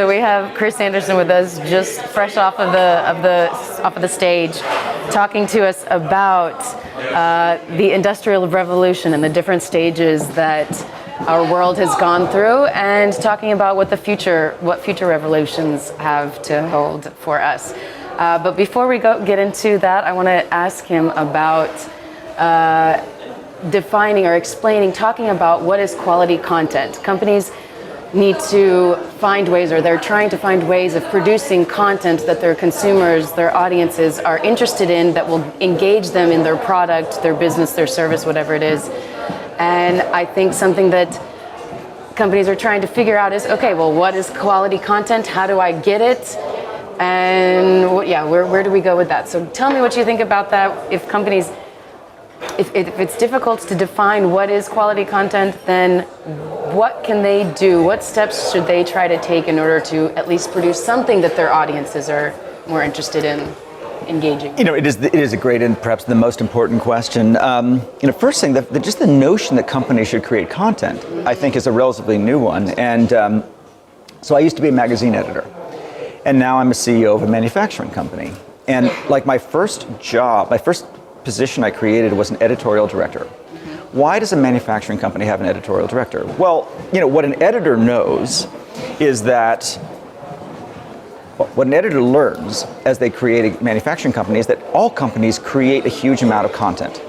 So we have Chris Anderson with us, just fresh off of the stage, talking to us about the Industrial Revolution and the different stages that our world has gone through, and talking about what future revolutions have to hold for us. But before we get into that, I want to ask him about defining or explaining, talking about what is quality content. Companies need to find ways, or they're trying to find ways of producing content that their consumers, their audiences are interested in, that will engage them in their product, their business, their service, whatever it is. And I think something that companies are trying to figure out is, okay, well, what is quality content? How do I get it? And where do we go with that? So tell me what you think about that. If it's difficult to define what is quality content, then what can they do? What steps should they try to take in order to at least produce something that their audiences are more interested in engaging? It is a great and perhaps the most important question. First thing, just the notion that companies should create content, I think, is a relatively new one. And so I used to be a magazine editor, and now I'm a CEO of a manufacturing company. And like my first position I created was an editorial director. Why does a manufacturing company have an editorial director? Well, what an editor knows is that what an editor learns as they create a manufacturing company is that all companies create a huge amount of content.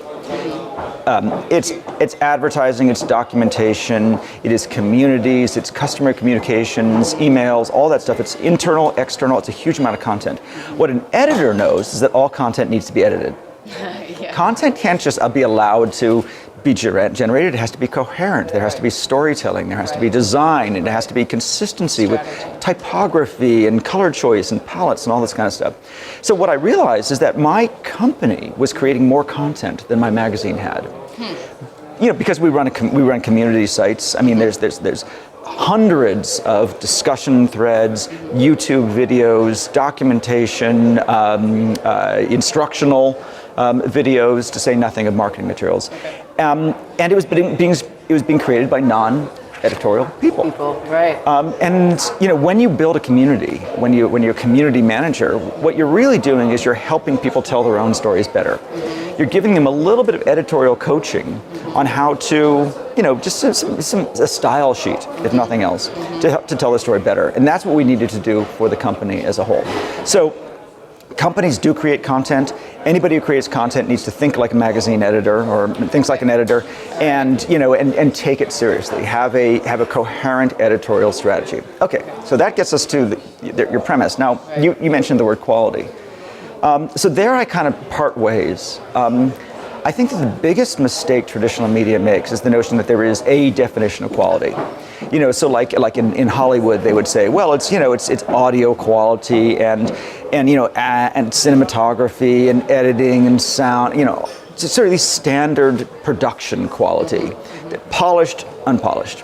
It's advertising, it's documentation, it is communities, it's customer communications, emails, all that stuff. It's internal, external, it's a huge amount of content. What an editor knows is that all content needs to be edited. Yeah. Content can't just be allowed to be generated. It has to be coherent. There has to be storytelling. There has to be design. And it has to be consistency with typography and color choice and palettes and all this kind of stuff. So what I realized is that my company was creating more content than my magazine had. Because we run community sites. I mean, there's hundreds of discussion threads, YouTube videos, documentation, instructional videos, to say nothing of marketing materials. And it was being created by non-editorial people. Right. And when you build a community, when you're a community manager, what you're really doing is you're helping people tell their own stories better. You're giving them a little bit of editorial coaching on how to, just a style sheet, if nothing else, to tell the story better. And that's what we needed to do for the company as a whole. So companies do create content. Anybody who creates content needs to think like a magazine editor, or thinks like an editor, and take it seriously. Have a coherent editorial strategy. Okay, so that gets us to your premise. Now, you mentioned the word quality. So there I kind of part ways. I think that the biggest mistake traditional media makes is the notion that there is a definition of quality. So like in Hollywood, they would say, well, it's audio quality and cinematography and editing and sound, just sort of these standard production quality, polished, unpolished.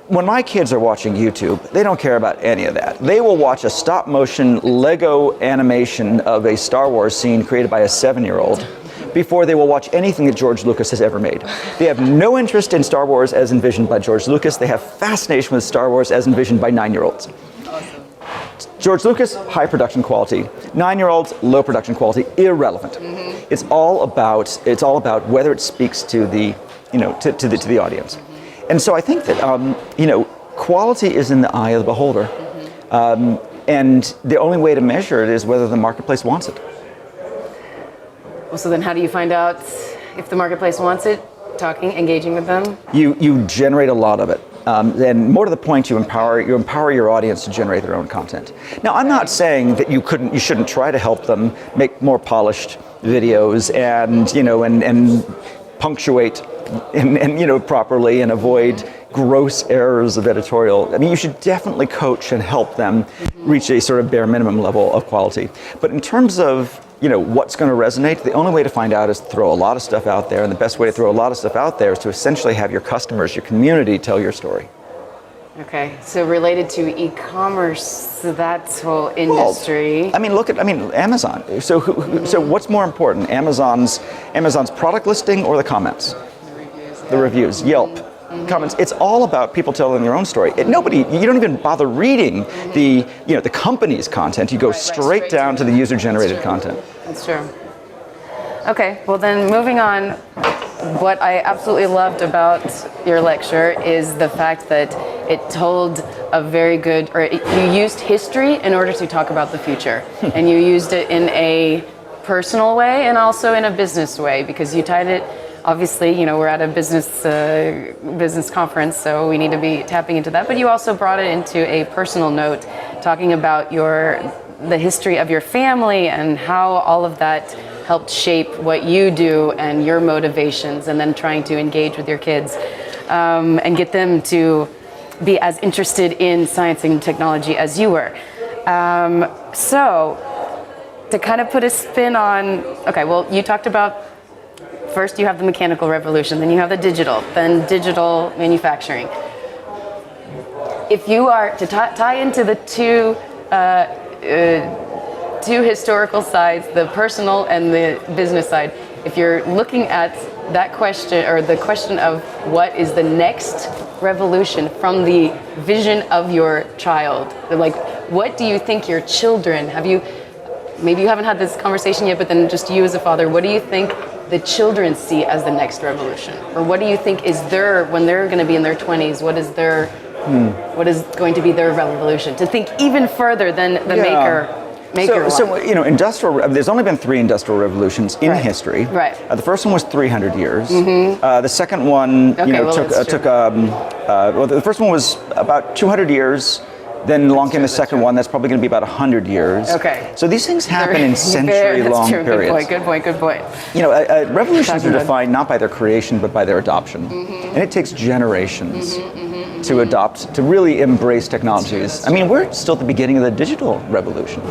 When my kids are watching YouTube, they don't care about any of that. They will watch a stop motion Lego animation of a Star Wars scene created by a 7-year-old before they will watch anything that George Lucas has ever made. They have no interest in Star Wars as envisioned by George Lucas. They have fascination with Star Wars as envisioned by 9-year-olds. Awesome. George Lucas, high production quality. 9-year-olds, low production quality, irrelevant. It's all about whether it speaks to the to the audience. And so I think that quality is in the eye of the beholder, and the only way to measure it is whether the marketplace wants it. Well, so then how do you find out if the marketplace wants it? Engaging with them? You generate a lot of it. And more to the point, you empower your audience to generate their own content. Now, I'm not saying that you shouldn't try to help them make more polished videos and punctuate and properly and avoid gross errors of editorial. I mean, you should definitely coach and help them reach a sort of bare minimum level of quality. But in terms of what's going to resonate, the only way to find out is to throw a lot of stuff out there, and the best way to throw a lot of stuff out there is to essentially have your customers, your community, tell your story. Okay, so related to e-commerce, that whole industry. Well, look at Amazon. So what's more important, Amazon's product listing or the comments? The reviews. The reviews. Yelp. comments. It's all about people telling their own story. You don't even bother reading the company's content. You go straight down to the user-generated content. That's true. Okay, well then moving on, what I absolutely loved about your lecture is the fact that it told you used history in order to talk about the future. And you used it in a personal way and also in a business way, because you tied it, obviously, we're at a business conference, so we need to be tapping into that, but you also brought it into a personal note, talking about the history of your family and how all of that helped shape what you do and your motivations, and then trying to engage with your kids and get them to be as interested in science and technology as you were. So to kind of put a spin on, okay, well, you talked about, first you have the mechanical revolution, then you have the digital, then digital manufacturing. If you are to tie into the two historical sides, the personal and the business side, if you're looking at that question, or the question of what is the next revolution from the vision of your child, like what do you think your children, maybe you haven't had this conversation yet, but then just you as a father, what do you think the children see as the next revolution? Or what do you think is when they're going to be in their 20s, what is going to be their revolution? To think even further than the maker. There's only been 3 industrial revolutions in history. Right. The first one was 300 years. The second one, the first one was about 200 years. Then along came the second one. That's probably going to be about 100 years. Okay. So these things happen in century-long periods. Good point. Revolutions are defined not by their creation, but by their adoption. And it takes generations to adopt, to really embrace technologies. I mean, we're still at the beginning of the digital revolution.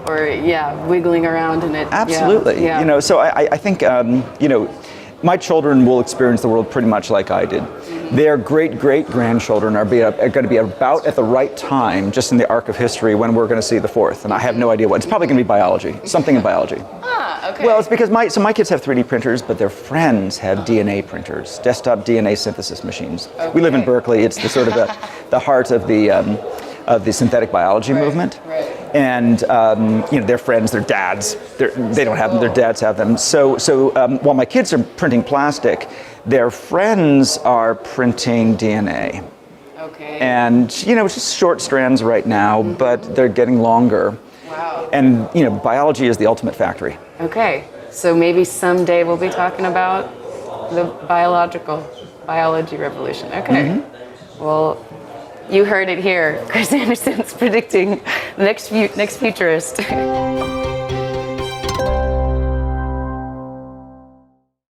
Or wiggling around in it. Absolutely. Yeah. So I think my children will experience the world pretty much like I did. Their great-great-grandchildren are going to be about at the right time, just in the arc of history, when we're going to see the fourth. And I have no idea what. It's probably going to be biology, something in biology. Okay. Well, it's because my kids have 3D printers, but their friends have DNA printers, desktop DNA synthesis machines. Okay. We live in Berkeley. It's the sort of the heart of the synthetic biology movement. Right. And their friends, their dads, they don't have them. Their dads have them. So while my kids are printing plastic, their friends are printing DNA. Okay. And it's just short strands right now, but they're getting longer. Wow. And biology is the ultimate factory. Okay. So maybe someday we'll be talking about the biology revolution. Okay. Well, you heard it here. Chris Anderson's predicting the next futurist.